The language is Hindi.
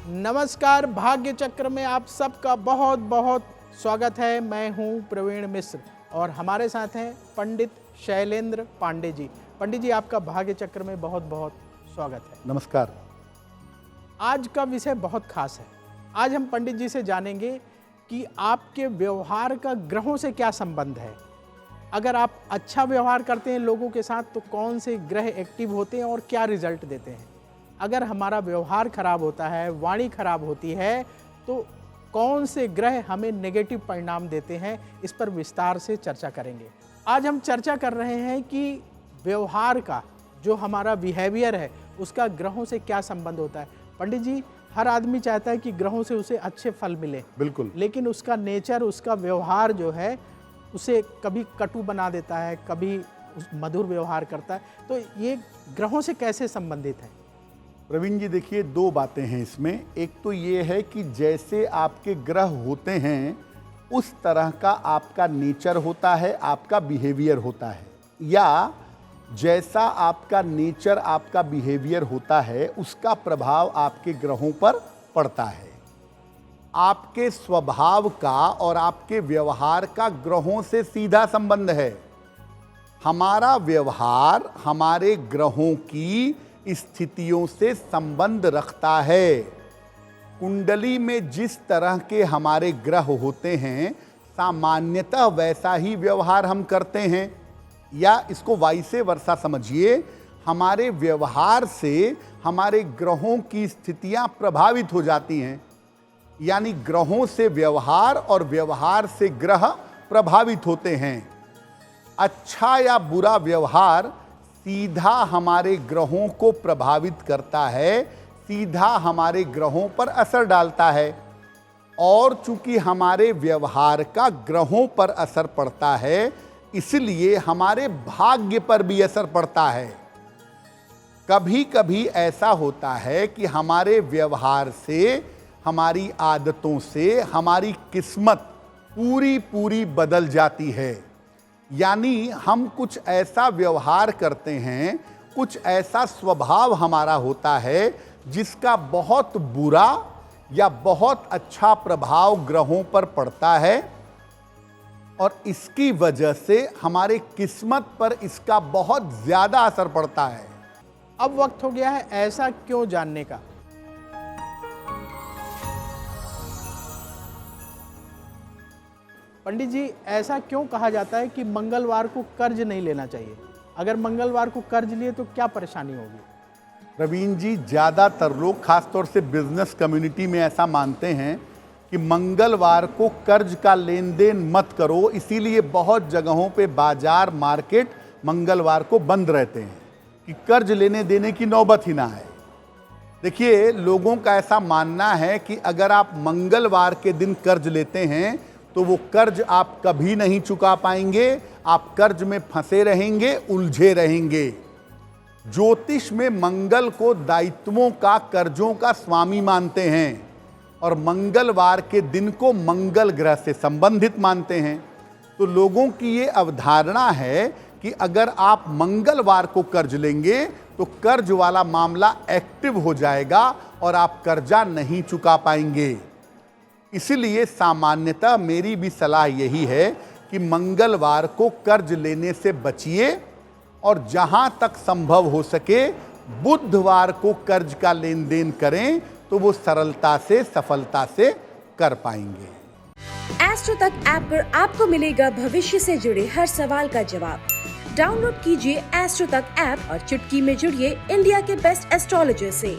नमस्कार, भाग्य चक्र में आप सबका बहुत बहुत स्वागत है। मैं हूं प्रवीण मिश्र और हमारे साथ हैं पंडित शैलेंद्र पांडे जी। पंडित जी, आपका भाग्य चक्र में बहुत बहुत स्वागत है। नमस्कार। आज का विषय बहुत खास है। आज हम पंडित जी से जानेंगे कि आपके व्यवहार का ग्रहों से क्या संबंध है। अगर आप अच्छा व्यवहार करते हैं लोगों के साथ तो कौन से ग्रह एक्टिव होते हैं और क्या रिजल्ट देते हैं। अगर हमारा व्यवहार खराब होता है, वाणी खराब होती है, तो कौन से ग्रह हमें नेगेटिव परिणाम देते हैं, इस पर विस्तार से चर्चा करेंगे। आज हम चर्चा कर रहे हैं कि व्यवहार का जो हमारा बिहेवियर है उसका ग्रहों से क्या संबंध होता है। पंडित जी, हर आदमी चाहता है कि ग्रहों से उसे अच्छे फल मिले, बिल्कुल, लेकिन उसका नेचर, उसका व्यवहार जो है उसे कभी कटु बना देता है, कभी मधुर व्यवहार करता है। तो ये ग्रहों से कैसे संबंधित है? प्रवीण जी, देखिए दो बातें हैं इसमें। एक तो ये है कि जैसे आपके ग्रह होते हैं उस तरह का आपका नेचर होता है, आपका बिहेवियर होता है, या जैसा आपका नेचर, आपका बिहेवियर होता है उसका प्रभाव आपके ग्रहों पर पड़ता है। आपके स्वभाव का और आपके व्यवहार का ग्रहों से सीधा संबंध है। हमारा व्यवहार हमारे ग्रहों की स्थितियों से संबंध रखता है। कुंडली में जिस तरह के हमारे ग्रह होते हैं सामान्यतः वैसा ही व्यवहार हम करते हैं, या इसको वाइसे वर्सा समझिए, हमारे व्यवहार से हमारे ग्रहों की स्थितियां प्रभावित हो जाती हैं। यानी ग्रहों से व्यवहार और व्यवहार से ग्रह प्रभावित होते हैं। अच्छा या बुरा व्यवहार सीधा हमारे ग्रहों को प्रभावित करता है, सीधा हमारे ग्रहों पर असर डालता है। और चूंकि हमारे व्यवहार का ग्रहों पर असर पड़ता है, इसलिए हमारे भाग्य पर भी असर पड़ता है। कभी कभी ऐसा होता है कि हमारे व्यवहार से, हमारी आदतों से हमारी किस्मत पूरी पूरी बदल जाती है। यानी हम कुछ ऐसा व्यवहार करते हैं, कुछ ऐसा स्वभाव हमारा होता है जिसका बहुत बुरा या बहुत अच्छा प्रभाव ग्रहों पर पड़ता है, और इसकी वजह से हमारे किस्मत पर इसका बहुत ज्यादा असर पड़ता है। अब वक्त हो गया है ऐसा क्यों जानने का। पंडित जी, ऐसा क्यों कहा जाता है कि मंगलवार को कर्ज नहीं लेना चाहिए? अगर मंगलवार को कर्ज लिए तो क्या परेशानी होगी? प्रवीण जी, ज़्यादातर लोग खासतौर से बिजनेस कम्युनिटी में ऐसा मानते हैं कि मंगलवार को कर्ज का लेन देन मत करो, इसीलिए बहुत जगहों पे बाजार, मार्केट मंगलवार को बंद रहते हैं कि कर्ज लेने देने की नौबत ही ना आए। देखिए, लोगों का ऐसा मानना है कि अगर आप मंगलवार के दिन कर्ज लेते हैं तो वो कर्ज आप कभी नहीं चुका पाएंगे, आप कर्ज में फंसे रहेंगे, उलझे रहेंगे। ज्योतिष में मंगल को दायित्वों का, कर्जों का स्वामी मानते हैं और मंगलवार के दिन को मंगल ग्रह से संबंधित मानते हैं। तो लोगों की ये अवधारणा है कि अगर आप मंगलवार को कर्ज लेंगे तो कर्ज वाला मामला एक्टिव हो जाएगा और आप कर्जा नहीं चुका पाएंगे। इसलिए सामान्यतः मेरी भी सलाह यही है कि मंगलवार को कर्ज लेने से बचिए, और जहां तक संभव हो सके बुधवार को कर्ज का लेन देन करें तो वो सरलता से, सफलता से कर पाएंगे। एस्ट्रो तक ऐप पर आपको मिलेगा भविष्य से जुड़े हर सवाल का जवाब। डाउनलोड कीजिए एस्ट्रो तक ऐप और चुटकी में जुड़िए इंडिया के बेस्ट एस्ट्रोलॉजर से।